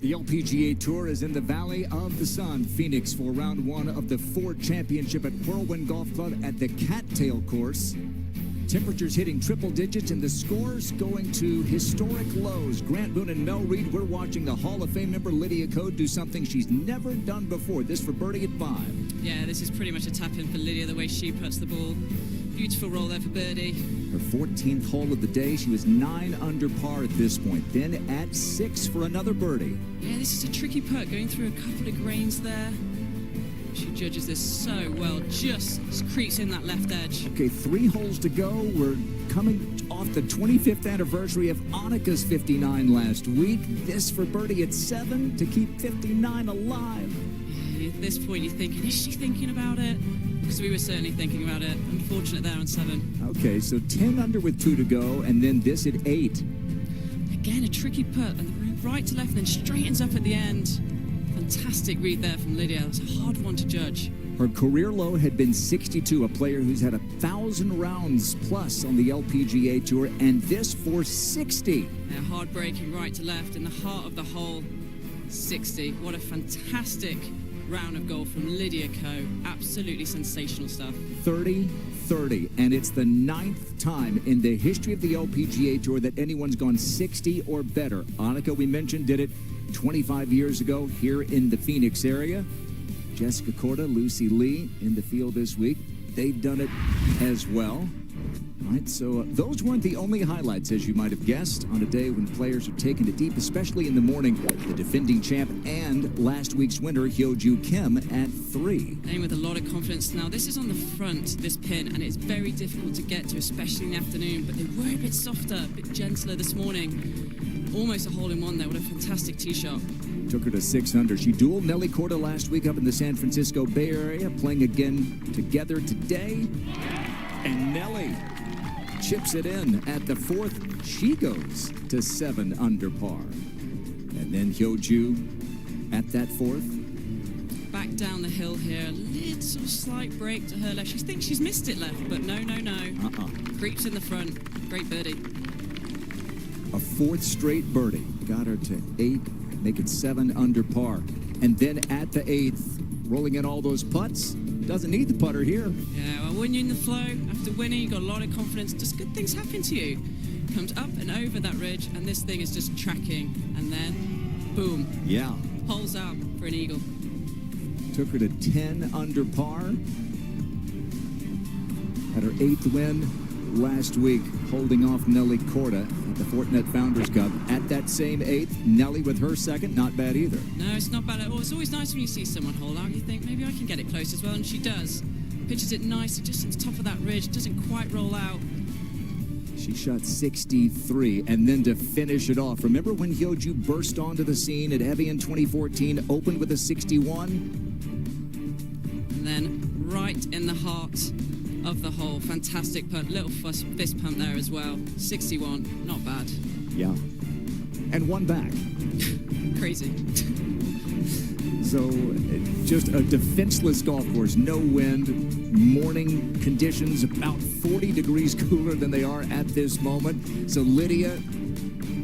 The LPGA Tour is in the Valley of the Sun, Phoenix, for round one of the Ford Championship at Whirlwind Golf Club at the Cattail Course. Temperatures hitting triple digits and the scores going to historic lows. Grant Boone and Mel Reed, we're watching the Hall of Fame member Lydiako do something she's never done before. This for birdie at 5. Yeah, this is pretty much a tap-in for Lydia, the way she puts the ball. Beautiful roll there for birdie. Her 14th hole of the day. She was 9 under par at this point. Then at 6 for another birdie. Yeah, this is a tricky putt, going through a couple of grains there. She judges this so well, just creeps in that left edge. Okay, 3 holes to go. We're coming off the 25th anniversary of Annika's 59 last week. This for birdie at 7 to keep 59 alive. Yeah, at this point, you're thinking, is she thinking about it? Because we were certainly thinking about it. Unfortunate there on 7. Okay, so 10 under with 2 to go, and then this at 8. Again, a tricky putt, and the right to left, then straightens up at the end. Fantastic read there from Lydia. That's a hard one to judge. Her career low had been 62, a player who's had 1,000 rounds plus on the LPGA Tour, and this for 60. Yeah, hard breaking right to left in the heart of the hole. 60. What a fantastic round of golf from Lydiako. Absolutely sensational stuff. 30-30, and it's the 9th time in the history of the LPGA Tour that anyone's gone 60 or better. Annika, we mentioned, did it 25 years ago here in the Phoenix area. Jessicakorda, Lucy Lee in the field this week. They've done it as well. All right, so those weren't the only highlights, as you might have guessed, on a day when players are taking it deep, especially in the morning. The defending champ and last week's winner, Hyojookim, at 3. Playing with a lot of confidence. Now, this is on the front, this pin, and it's very difficult to get to, especially in the afternoon, but they were a bit softer, a bit gentler this morning. Almost a hole-in-one there. What a fantastic tee shot. Took her to 6 under. She dueled nellykorda last week up in the San Francisco Bay Area, playing again together today. And Nelly chips it in at the 4th. She goes to 7 under par. And then Hyojoo at that 4th. Back down the hill here. A little slight break to her left. She thinks she's missed it left, but no. Creeps in the front. Great birdie. A 4th straight birdie. Got her to 8, make it 7 under par. And then at the 8th, rolling in all those putts. Doesn't need the putter here. Yeah, well, when you're in the flow, after winning, you've got a lot of confidence. Just good things happen to you. Comes up and over that ridge, and this thing is just tracking. And then, boom. Yeah. Holes out for an eagle. Took her to 10 under par. Had her 8th win last week, holding off nellykorda at the Fortinet Founders Cup. At that same 8th, Nelly with her 2nd, not bad either. No, it's not bad at all. It's always nice when you see someone hole out. You think, maybe I can get it close as well, and she does. Pitches it nicely, just on the top of that ridge. Doesn't quite roll out. She shot 63, and then to finish it off, remember when Hyojoo burst onto the scene at Evian 2014, opened with a 61? And then right in the heart of the hole. Fantastic putt. Little fist pump there as well. 61. Not bad. Yeah. And one back. Crazy. So just a defenseless golf course. No wind. Morning conditions about 40 degrees cooler than they are at this moment. So Lydia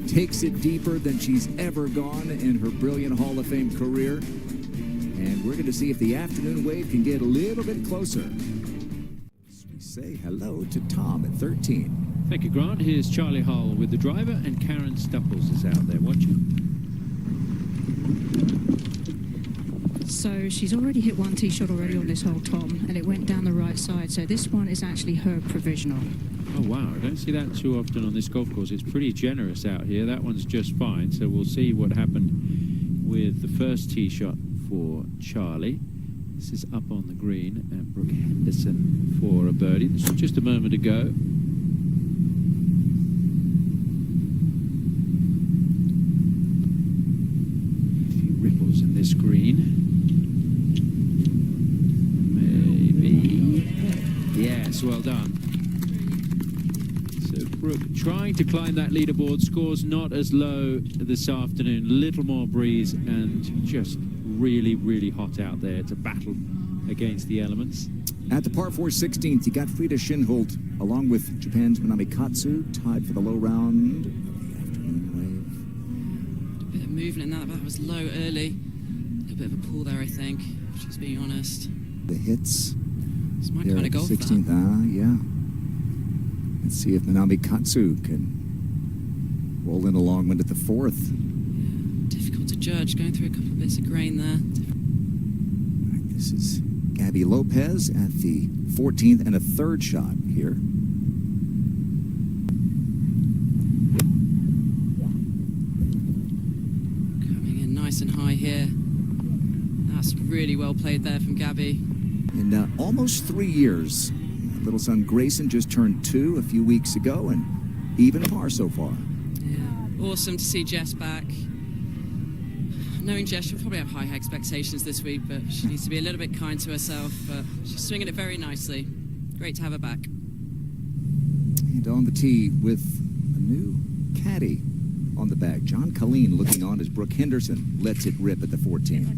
takes it deeper than she's ever gone in her brilliant Hall of Fame career. And we're going to see if the afternoon wave can get a little bit closer. Say hello to Tom at 13. Thank you, Grant. Here's Charlie Hull with the driver, and Karen Stupples is out there watching. So she's already hit 1 tee shot already on this hole, Tom, and it went down the right side. So this one is actually her provisional. Oh, wow. I don't see that too often on this golf course. It's pretty generous out here. That one's just fine. So we'll see what happened with the first tee shot for Charlie. This is up on the green, and Brookehenderson for a birdie. This was just a moment ago. A few ripples in this green. Maybe. Yes, well done. So Brooke trying to climb that leaderboard. Scores not as low this afternoon. Little more breeze and just really hot out there. It's a battle against the elements. At the par 4 16th, you got fridakinhult along with Japan's minamikatsu tied for the low round of the afternoon A bit of movement in that, but that was low early. A bit of a pull there, I think, if she's being honest. The hits. It's my kind of golf, 16th, yeah. Let's see if minamikatsu can roll in a long one at the 4th. Yeah, difficult to judge, going through a couple of bits of grain there. Right, this is Gabylopez at the 14th and a 3rd shot here. Coming in nice and high here. That's really well played there from Gabby. In almost 3 years, little son Grayson just turned 2 a few weeks ago, and even par so far. Yeah, awesome to see Jess back. Knowing Jess, she'll probably have high expectations this week, but she needs to be a little bit kind to herself. But she's swinging it very nicely. Great to have her back. And on the tee with a new caddy on the bag. John Colleen looking on as Brooke Henderson lets it rip at the 14th.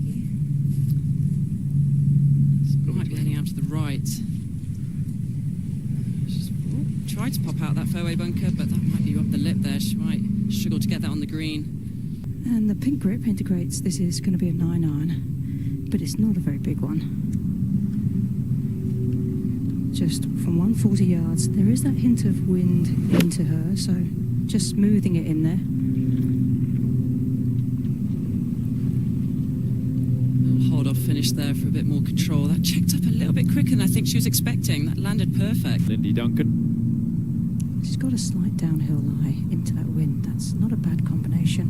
Might be heading out to the right. She's tried to pop out that fairway bunker, but that might be up the lip there. She might struggle to get that on the green. And the pink grip integrates this is going to be a 9-iron, but it's not a very big one. Just from 140 yards, there is that hint of wind into her, so just smoothing it in there. Hold off finish there for a bit more control. That checked up a little bit quicker than I think she was expecting. That landed perfect. Lindyduncan. She's got a slight downhill lie into that wind. That's not a bad combination.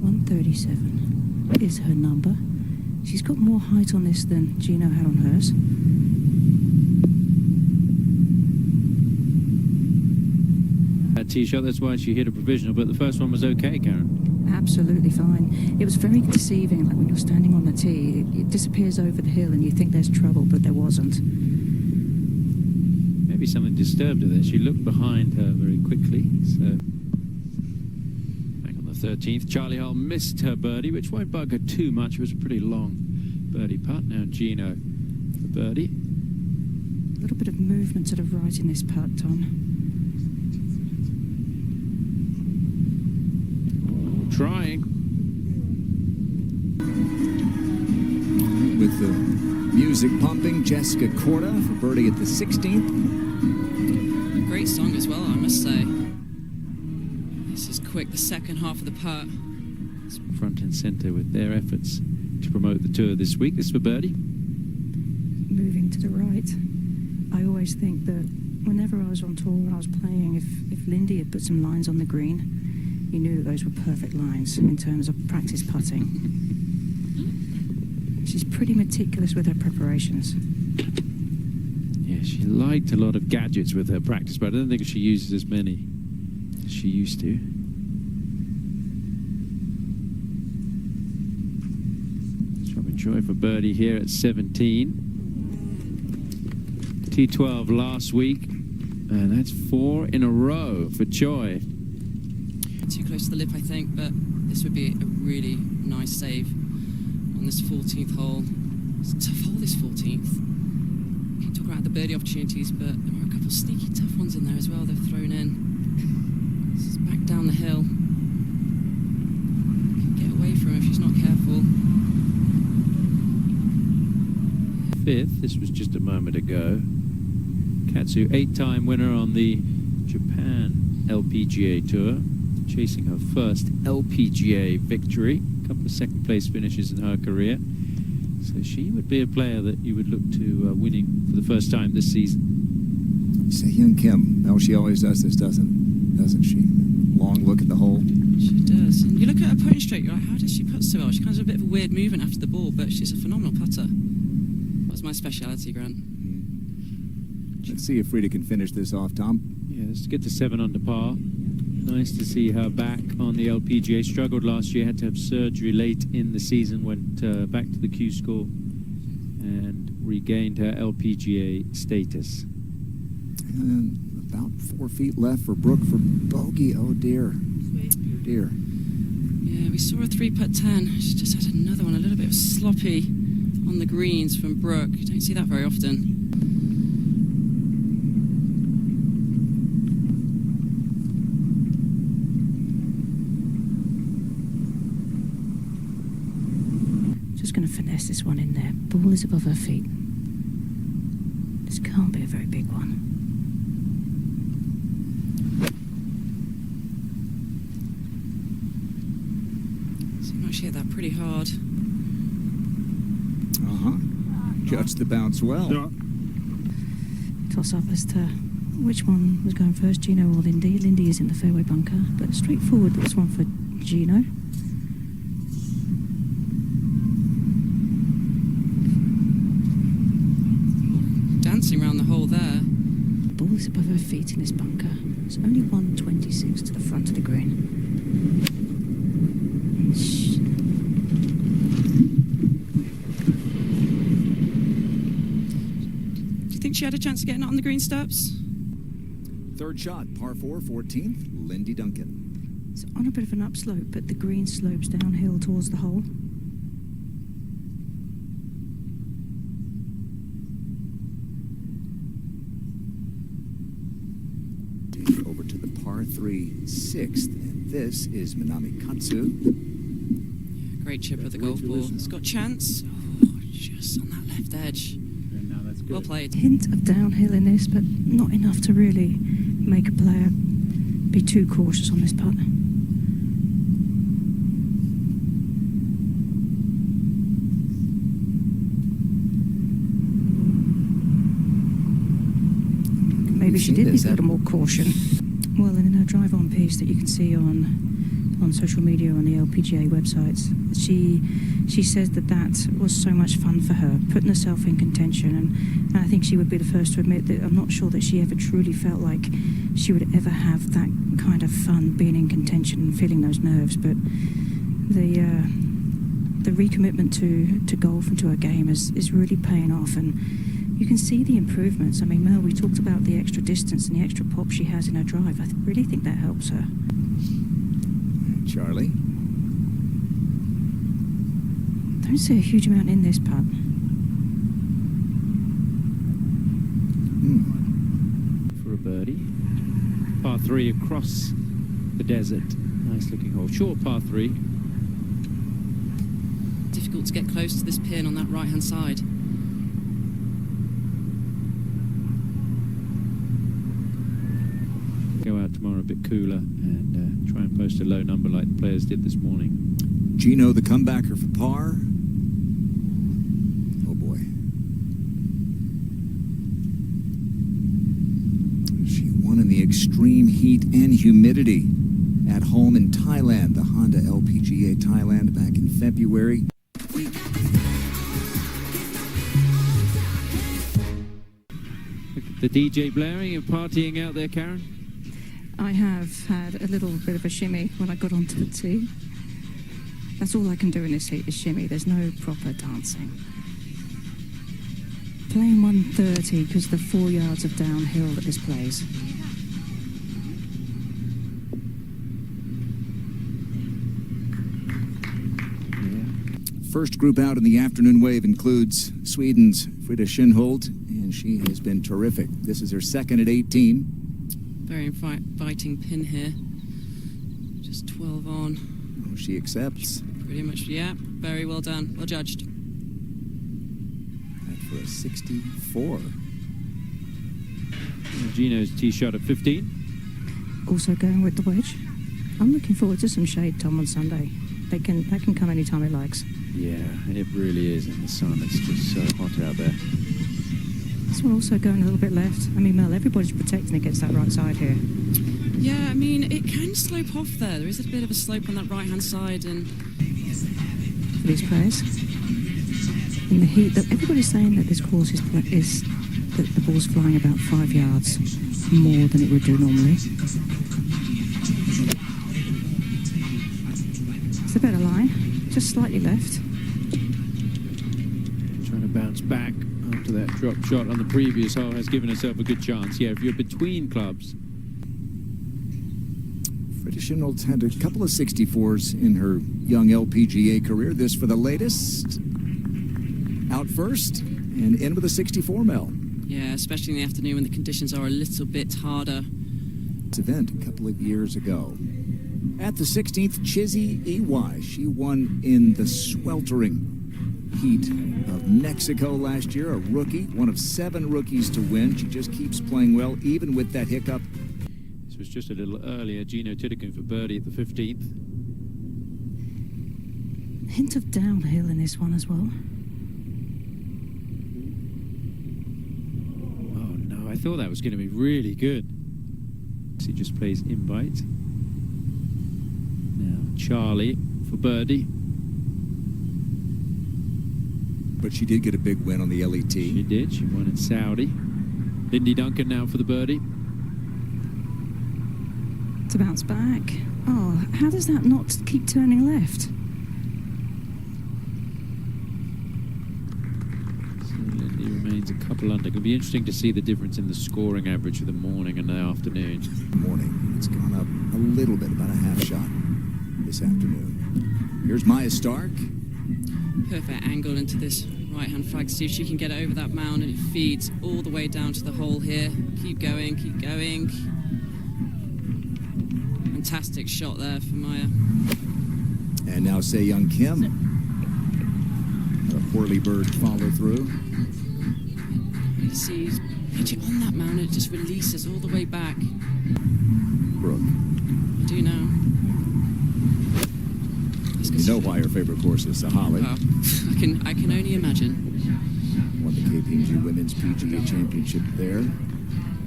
137 is her number. She's got more height on this than Gino had on hers. That tee shot, that's why she hit a provisional, but the first one was okay, Karen. Absolutely fine. It was very deceiving, like when you're standing on the tee, it disappears over the hill and you think there's trouble, but there wasn't. Maybe something disturbed her there. She looked behind her very quickly. So back on the 13th, charleyhull missed her birdie, which won't bug her too much. It was a pretty long birdie putt. Now Gino, the birdie. A little bit of movement to the right in this putt, Tom. Trying. With the music pumping, Jessicakorda for birdie at the 16th. Great song as well, I must say. This is quick, the second half of the putt. It's front and centre with their efforts to promote the tour this week. This is for birdie. Moving to the right. I always think that whenever I was on tour and I was playing, if Lindy had put some lines on the green, you knew that those were perfect lines in terms of practice putting. She's pretty meticulous with her preparations. Yeah, she liked a lot of gadgets with her practice, but I don't think she uses as many as she used to. It's Robin Choi for birdie here at 17. T12 last week, and that's 4 in a row for Choi. Too close to the lip, I think, but this would be a really nice save on this 14th hole. It's a tough hole, this 14th. Keep talking about the birdie opportunities, but there are a couple of sneaky tough ones in there as well they've thrown in. This is back down the hill. Can get away from her if she's not careful. 5th, this was just a moment ago. Katsu, 8-time winner on the Japan LPGA Tour, chasing her first LPGA victory. A couple of second-place finishes in her career. So she would be a player that you would look to winning for the first time this season. Seiyoungkim. No, she always does this, doesn't she? Long look at the hole. She does. And you look at her putting straight, you're like, how does she putt so well? She kind of has a bit of a weird movement after the ball, but she's a phenomenal putter. That's my speciality, Grant. Let's see if Frida can finish this off, Tom. Yeah, let's get to 7 under par. Nice to see her back on the LPGA. Struggled last year, had to have surgery late in the season, went back to the Q school and regained her LPGA status. And about 4 feet left for Brooke for bogey. Oh dear. Oh dear. Yeah, we saw a 3-putt 10. She just had another one, a little bit sloppy on the greens from Brooke. You don't see that very often. just going to finesse this one in there. Ball is above her feet. This can't be a very big one. So you actually hit that pretty hard. Judged the bounce well. Toss up as to which one was going first, Gino or Lindy. Lindy is in the fairway bunker, but straightforward this one for Gino. Dancing around the hole there. The ball is above her feet in this bunker. It's only 126 to the front of the green. Do you think she had a chance of getting it on the green steps? Third shot, par 4, 14th, Lindyduncan. It's on a bit of an upslope, but the green slopes downhill towards the hole. Over to the par 3, 6th, and this is minamikatsu. Great chip of the golf ball. It's got chance. Oh, just on that left edge. And now that's good. Well played. Hint of downhill in this, but not enough to really make a player be too cautious on this putt. Maybe she did need a little more caution. Well, in her drive-on piece that you can see on social media, on the LPGA websites, she says that was so much fun for her, putting herself in contention, and I think she would be the first to admit that I'm not sure that she ever truly felt like she would ever have that kind of fun being in contention and feeling those nerves, but the recommitment to golf and to her game is really paying off, and you can see the improvements. I mean, Mel, we talked about the extra distance and the extra pop she has in her drive. I really think that helps her. Charlie. Don't see a huge amount in this putt. For a birdie. Par 3 across the desert. Nice looking hole. Short par 3. Difficult to get close to this pin on that right-hand side. Go out tomorrow a bit cooler and try and post a low number like the players did this morning. Gino, the comebacker for par. Oh boy. She won in the extreme heat and humidity at home in Thailand, the Honda LPGA Thailand, back in February. The DJ blaring and partying out there, Karen? I have had a little bit of a shimmy when I got onto the tee. That's all I can do in this heat is shimmy. There's no proper dancing. Playing 130 because the 4 yards of downhill that this plays. First group out in the afternoon wave includes Sweden's fridakinhult, and she has been terrific. This is her second at 18. Very inviting pin here. Just 12 on. Oh, she accepts. Pretty much, yeah. Very well done. Well judged. And for a 64. Gino's tee shot at 15. Also going with the wedge. I'm looking forward to some shade, Tom, on Sunday. That can come anytime it likes. Yeah, it really is in the sun. It's just so hot out there. This one also going a little bit left. I mean, Mel, everybody's protecting against that right side here. Yeah, I mean, it can slope off there. There is a bit of a slope on that right-hand side, and For these players. In the heat, everybody's saying that this course is that the ball's flying about 5 yards more than it would do normally. It's a better line, just slightly left. Trying to bounce back after that drop shot on the previous hole has given herself a good chance. Yeah, if you're between clubs. Fridakinhult had a couple of 64s in her young LPGA career. This for the latest. Out first and in with a 64, Mel. yeah, especially in the afternoon when the conditions are a little bit harder. This event a couple of years ago. At the 16th, chizzyiwai. She won in the sweltering heat of Mexico last year, a rookie, one of 7 rookies to win. She just keeps playing well, even with that hiccup. This was just a little earlier. Jeenothitikul for birdie at the 15th. Hint of downhill in this one as well. Oh no, I thought that was going to be really good. He just plays invite. Now Charlie for birdie. But she did get a big win on the LET. She did. She won in Saudi. Lindyduncan now for the birdie. To bounce back. Oh, how does that not keep turning left? So Lindy remains a couple under. It'll be interesting to see the difference in the scoring average for the morning and the afternoon. Morning. It's gone up a little bit, about a half shot this afternoon. Here's Majastark. Perfect angle into this right-hand flag. See if she can get it over that mound, and it feeds all the way down to the hole here. Keep going, keep going. Fantastic shot there for Maya. And now Seiyoungkim. A poorly bird follow through. You see, pitch it on that mound, and it just releases all the way back. Brooke. I do know. You know why her favorite course is the Holly. Well, I can only imagine. Won the KPMG Women's PGA Championship there.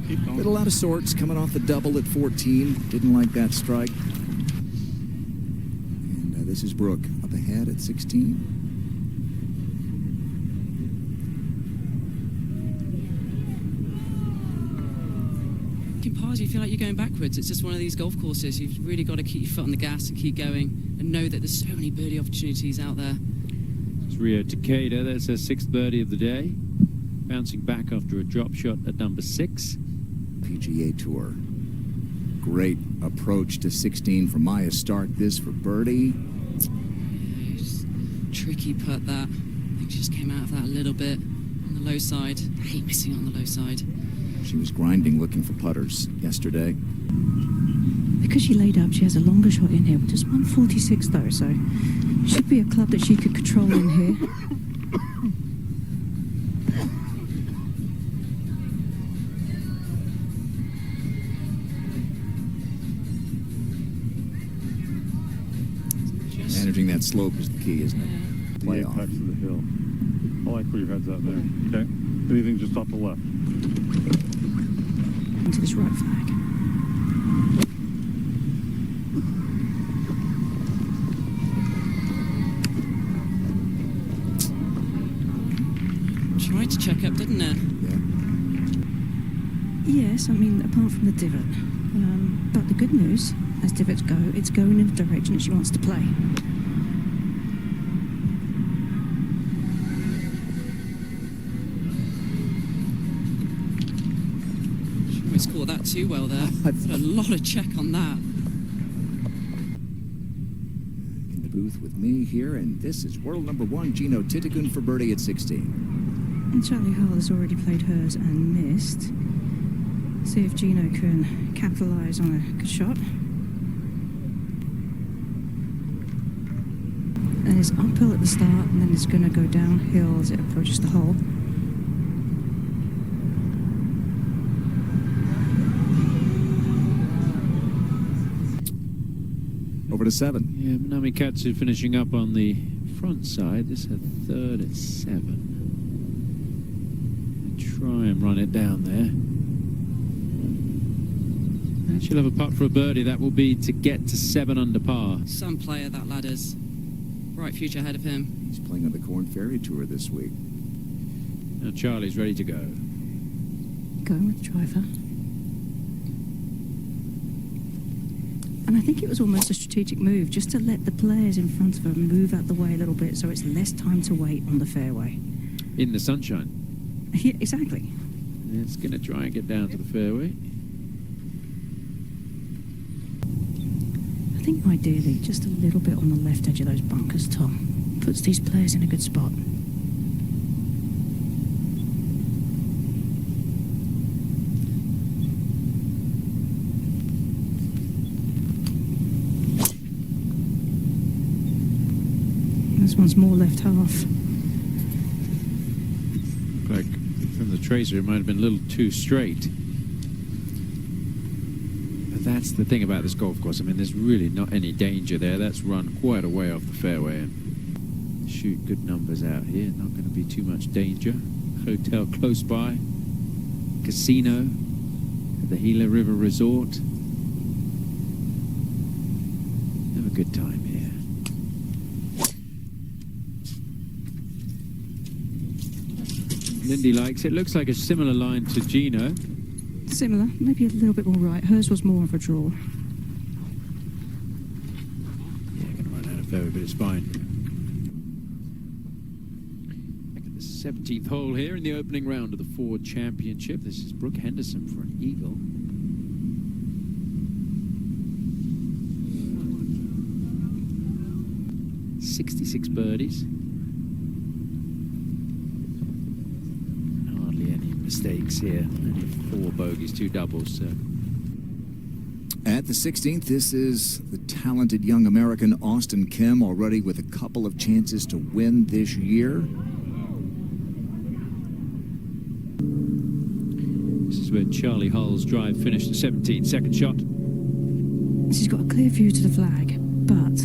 Did a lot of sorts, coming off the double at 14. Didn't like that strike. And this is Brooke up ahead at 16. In parts, you feel like you're going backwards. It's just one of these golf courses. You've really got to keep your foot on the gas and keep going, and know that there's so many birdie opportunities out there. It's riotakeda. That's her 6th birdie of the day. Bouncing back after a drop shot at number 6. PGA Tour. Great approach to 16 for Majastark. This for birdie. Yeah, just tricky putt that. I think she just came out of that a little bit on the low side. I hate missing on the low side. She was grinding looking for putters yesterday. Because she laid up, she has a longer shot in here, just 146 though, so should be a club that she could control in here. Managing that slope is the key, isn't it? Play The off. apex of the hill. I like where your head's at there. Okay? Anything just off the left. Into this right flag. Tried to check up, didn't it? Yeah. Yes, I mean, apart from the divot. But the good news, as divots go, it's going in the direction that she wants to play. She almost caught that too well there. Put a lot of check on that. In the booth with me here, and this is world number 1, Jeenothitikul for birdie at 16. And charleyhull has already played hers and missed. See if Gino can capitalise on a good shot. And it's uphill at the start, and then it's going to go downhill as it approaches the hole. Over to 7. Yeah, minamikatsu finishing up on the front side. This is her 3rd at 7. Try and run it down there. And she'll have a putt for a birdie. That will be to get to 7 under par. Some player, that lad is. Bright future ahead of him. He's playing on the Corn Ferry Tour this week. Now Charlie's ready to go. Going with the driver. And I think it was almost a strategic move, just to let the players in front of her move out the way a little bit, so it's less time to wait on the fairway. In the sunshine. Yeah, exactly. It's going to try and get down to the fairway. I think ideally just a little bit on the left edge of those bunkers, Tom. Puts these players in a good spot. This one's more left half. tracer, it might have been a little too straight. But that's the thing about this golf course. I mean, there's really not any danger there. That's run quite a way off the fairway and shoot good numbers out here. Not going to be too much danger. Hotel close by. Casino at the Gila River Resort. Have a good time here. Lindy likes it. Looks like a similar line to Gino. Similar, maybe a little bit more right. Hers was more of a draw. Yeah, going to run out of fairway, but it's fine. Back at the 17th hole here in the opening round of the Ford Championship. This is Brooke Henderson for an eagle. .66 birdies. Mistakes here. Only 4 bogeys, 2 doubles. So. At the 16th, this is the talented young American Austin Kim, already with a couple of chances to win this year. This is where Charlie Hull's drive finished the 17th. Second shot. She's got a clear view to the flag, but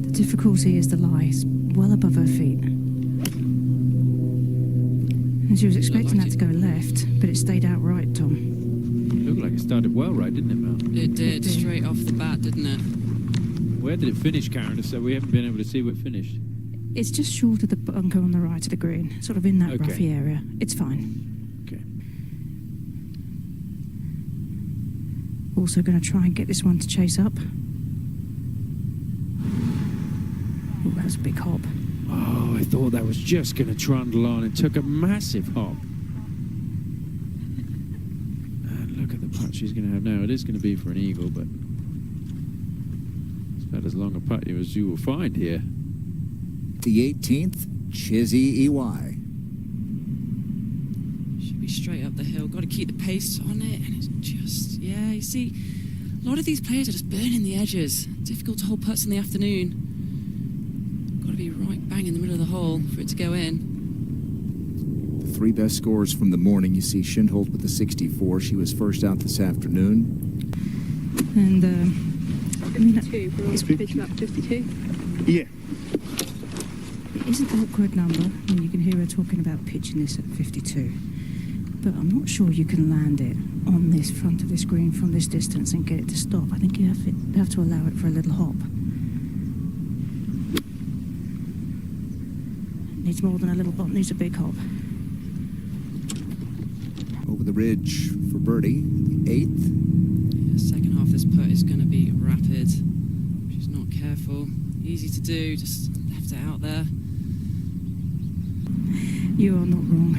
the difficulty is the lie well above her feet. And she was expecting that to go left, but it stayed out right, Tom. It looked like it started well right, didn't it, Mel? It did, straight off the bat, didn't it? Where did it finish, Karen? So we haven't been able to see where it finished. It's just short of the bunker on the right of the green, sort of in that roughy area. It's fine. Okay. Also going to try and get this one to chase up. Oh, that's a big hop. Oh, I thought that was just going to trundle on. It took a massive hop. And look at the putt she's going to have now. It is going to be for an eagle, but it's about as long a putt as you will find here. The 18th, Chizzyiwai. Should be straight up the hill. Got to keep the pace on it, and it's just, yeah, you see, a lot of these players are just burning the edges. Difficult to hold putts in the afternoon. Got to be right bang in the middle of the hole for it to go in. The 3 best scores from the morning. You see Schindholt with the 64. She was first out this afternoon. And, I mean, 52, we're on pitch about 52. Yeah. it is an awkward number, and you can hear her talking about pitching this at 52. But I'm not sure you can land it on this front of this green from this distance and get it to stop. I think you have to allow it for a little hop. Needs more than a little bump, needs a big hop. Over the ridge for birdie, the 8th. Yeah, second half of this putt is going to be rapid. She's not careful. Easy to do, just left it out there. You are not wrong.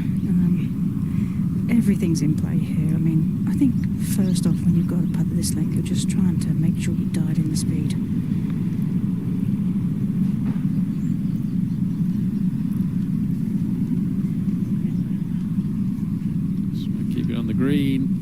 Everything's in play here. I mean, I think first off, when you've got a putt at this length, you're just trying to make sure you dial in the speed. Keep it on the green.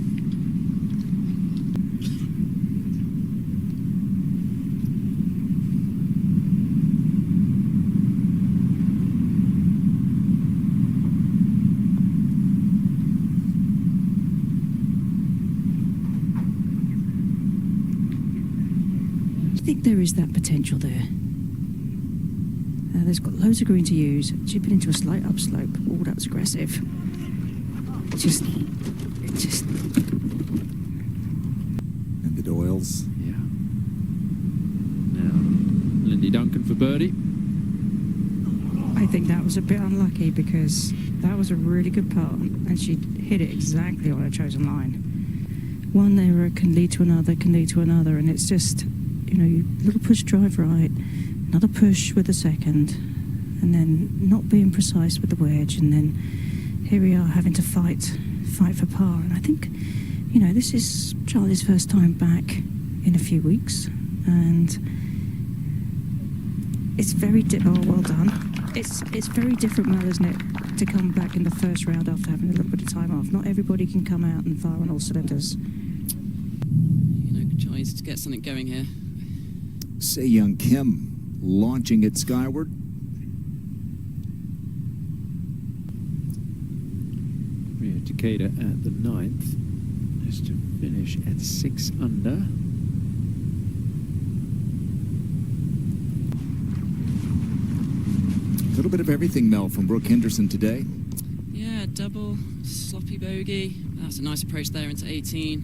I think there is that potential there. There's got loads of green to use. Chipping into a slight upslope. Oh, that was aggressive. It just. And the Doyles. Yeah. Now, Lindyduncan for birdie. I think that was a bit unlucky because that was a really good putt and she hit it exactly on her chosen line. One error can lead to another, and it's just, you know, little push drive right, another push with the second, and then not being precise with the wedge, and then here we are having to fight for par. And I think, you know, this is Charlie's first time back in a few weeks, and it's very well done. It's very different, Mel, isn't it, to come back in the first round after having a little bit of time off. Not everybody can come out and fire on all cylinders. You know, tries to get something going here. Seiyoungkim launching it skyward. riotakeda at the 9th is to finish at 6 under. A little bit of everything, Mel, from Brooke Henderson today. Yeah, double, sloppy bogey. That's a nice approach there into 18.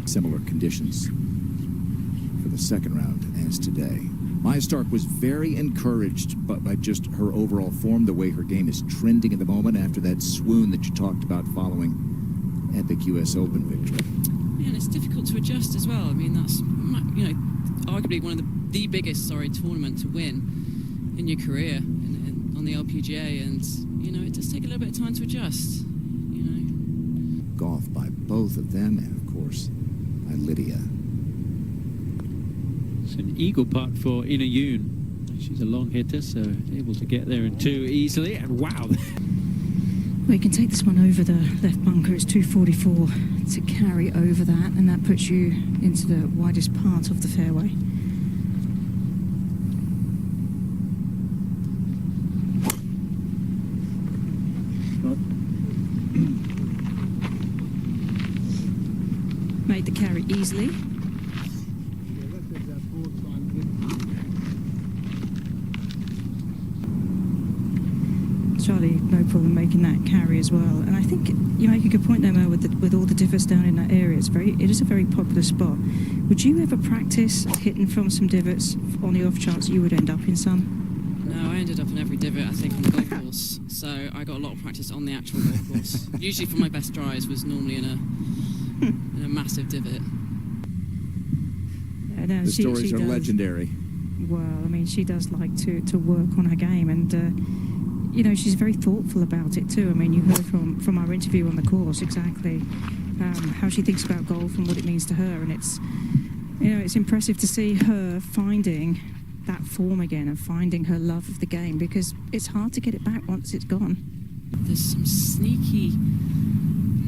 Similar conditions for the second round as today. Majastark was very encouraged by just her overall form, the way her game is trending at the moment after that swoon that you talked about following epic U.S. Open victory. Yeah, and it's difficult to adjust as well. I mean, that's, you know, arguably one of the biggest, tournament to win in your career on the LPGA, and, you know, it does take a little bit of time to adjust, you know. Golf by both of them, and of course, by Lydia. It's an eagle putt for Inayoon. She's a long hitter, so able to get there in 2 easily, and wow. Well, you can take this one over the left bunker. It's 244 to carry over that, and that puts you into the widest part of the fairway. Made the carry easily. Charlie, no problem making that carry as well. And I think you make a good point there, Mel, with all the divots down in that area. It is a very popular spot. Would you ever practice hitting from some divots on the off chance you would end up in some? No, I ended up in every divot, I think, on the golf course. So I got a lot of practice on the actual golf course. Usually for my best drives was normally in a massive divot. Yeah, no, The stories are legendary. Well, I mean, she does like to work on her game, and you know, she's very thoughtful about it too. I mean, you heard from our interview on the course exactly how she thinks about golf and what it means to her, and it's, you know, it's impressive to see her finding that form again and finding her love of the game, because it's hard to get it back once it's gone. There's some sneaky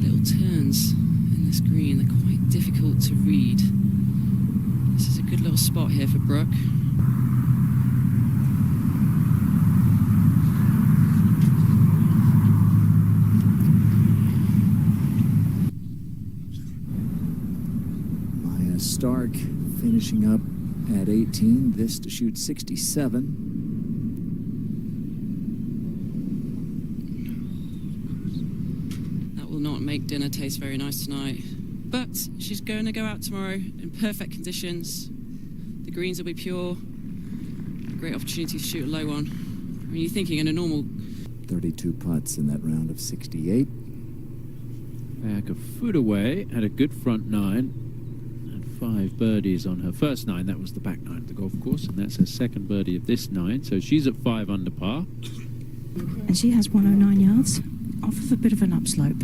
little turns in this green. They're quite difficult to read. This is a good little spot here for Brooke. Majastark finishing up at 18, this to shoot 67. That will not make dinner taste very nice tonight. But she's going to go out tomorrow in perfect conditions. The greens will be pure. A great opportunity to shoot a low one. I mean, you're thinking in a normal... 32 putts in that round of 68. Ayakafurue had a good front 9. 5 birdies on her first 9. That was the back 9 of the golf course, and that's her second birdie of this 9. So she's at 5 under par. And she has 109 yards off of a bit of an upslope.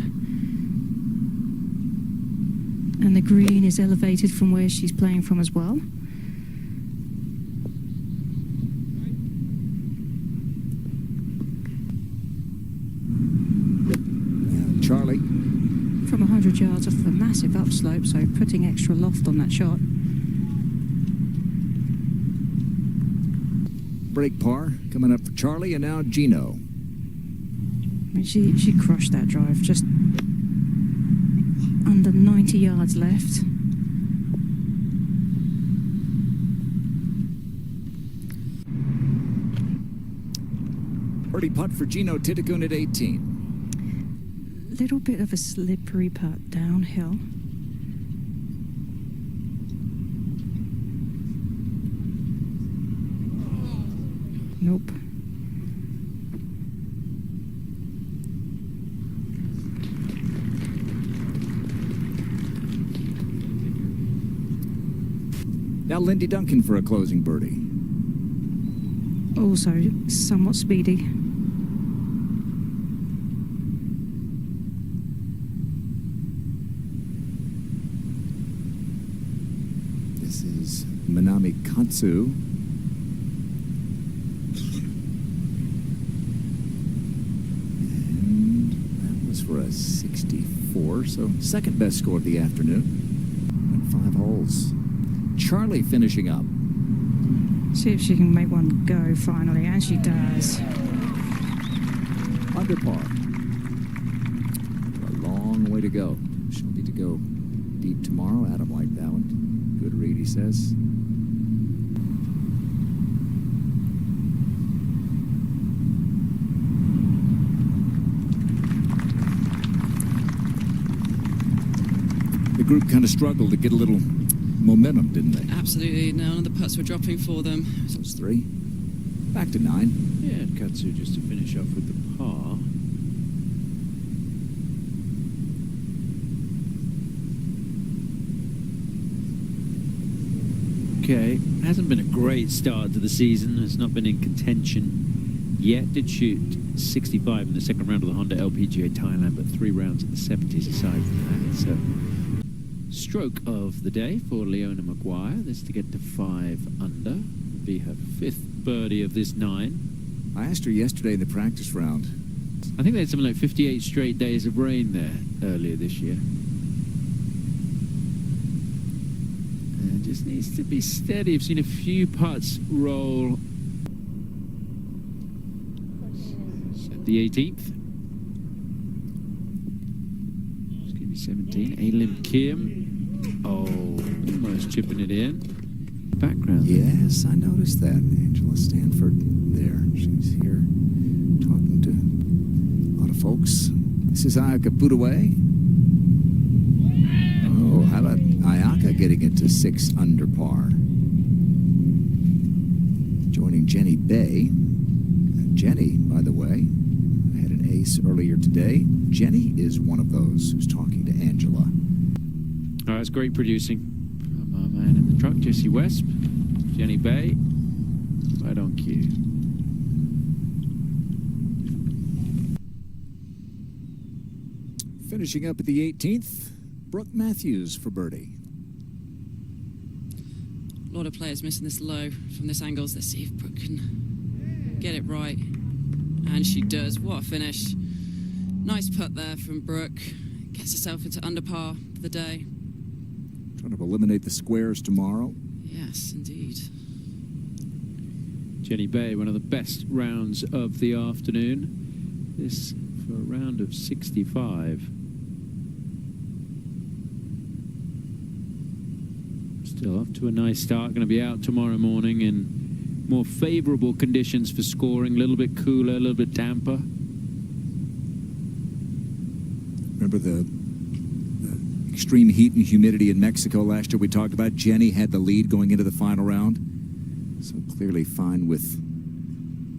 And the green is elevated from where she's playing from as well. Charlie. From 100 yards off of a massive upslope, so putting extra loft on that shot. Break par coming up for Charlie, and now Gino. I mean, she crushed that drive, just under 90 yards left. Birdie putt for Jeenothitikul at 18. Little bit of a slippery putt downhill. Nope. Now Lindyduncan for a closing birdie. Also somewhat speedy. This is minamikatsu. And that was for a 64, so second best score of the afternoon. Went 5 holes. Charlie finishing up. See if she can make one go finally, and she does. Under par. A way to go. She'll need to go deep tomorrow. Adam liked that one. Good read, he says. The group kind of struggled to get a little momentum, didn't they? Absolutely. None of the putts were dropping for them. So it's 3. Back to 9. Yeah, Katsu just to finish off with the par. Okay, hasn't been a great start to the season. Has not been in contention yet. Did shoot 65 in the second round of the Honda LPGA Thailand, but 3 rounds in the 70s aside from that. So, stroke of the day for leonamaguire. This to get to 5 under. Be her 5th birdie of this 9. I asked her yesterday in the practice round. I think they had something like 58 straight days of rain there earlier this year. And just needs to be steady. I've seen a few putts roll. At the 18th. It's going to be 17. Seiyoungkim. Oh, almost chipping it in. Background. Yes, I noticed that. Angela Stanford there. She's here talking to a lot of folks. This is ayakafurue. Oh, how about Ayaka getting it to 6 under par? Joining Jennybae. Jenny, by the way, had an ace earlier today. Jenny is one of those who's talking to Angela. Oh, that's great producing from our man in the truck, Jesse Wesp. Jennybae, right on cue. Finishing up at the 18th, Brookematthews for birdie. A lot of players missing this low from this angle. Let's see if Brooke can get it right. And she does. What a finish. Nice putt there from Brooke. Gets herself into under par for the day. Trying to eliminate the squares tomorrow. Yes, indeed. Jennybae, one of the best rounds of the afternoon. This for a round of 65. Still off to a nice start. Going to be out tomorrow morning in more favourable conditions for scoring. A little bit cooler, a little bit damper. Remember the extreme heat and humidity in Mexico last year we talked about? Jenny had the lead going into the final round. So clearly fine with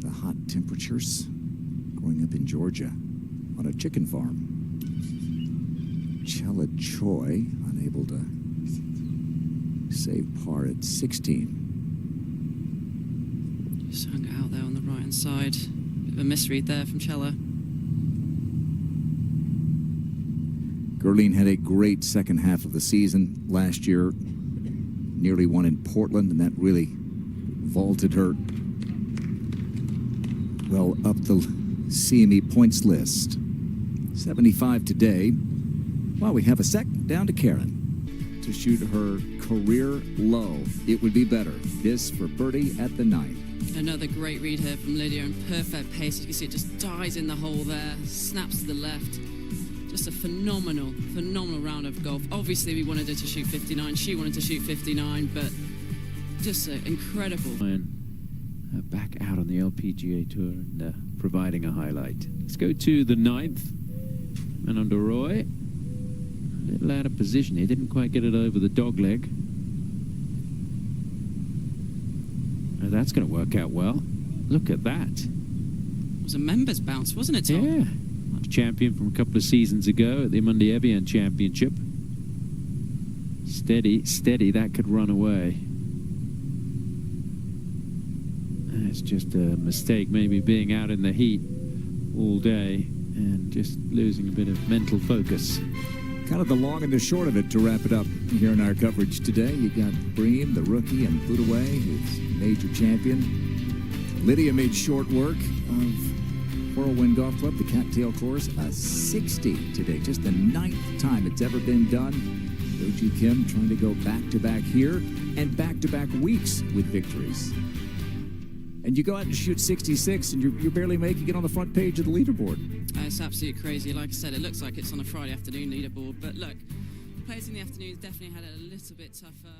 the hot temperatures. Growing up in Georgia on a chicken farm. Chellachoi unable to save par at 16. Just hung it out there on the right-hand side. Bit of a misread there from Chella. Gurleen had a great second half of the season last year. Nearly won in Portland, and that really vaulted her well up the CME points list. 75 today. Well, we have a second down to Karen to shoot her career low. It would be better. This for birdie at the 9th. Another great read here from Lydia in perfect pace. You can see it just dies in the hole there, snaps to the left. Just a phenomenal round of golf. Obviously, we wanted her to shoot 59. She wanted to shoot 59, but just incredible. Back out on the LPGA Tour and providing a highlight. Let's go to the 9th. Manonderoey. A little out of position here. Didn't quite get it over the dog leg. Oh, that's going to work out well. Look at that. It was a members bounce, wasn't it, Tom? Yeah. Champion from a couple of seasons ago at the Manonderoey Championship. Steady, that could run away. It's just a mistake, maybe being out in the heat all day and just losing a bit of mental focus. Kind of the long and the short of it to wrap it up here in our coverage today. You got Bream, the rookie, and Fudaway, who's major champion. Lydia made short work of Whirlwind Golf Club, the Cattail course, a 60 today. Just the 9th time it's ever been done. Hyojookim trying to go back-to-back here and back-to-back weeks with victories. And and you go out and shoot 66, and you're barely making it on the front page of the leaderboard. It's absolutely crazy. Like I said, it looks like it's on a Friday afternoon leaderboard, but look, players in the afternoons definitely had it a little bit tougher.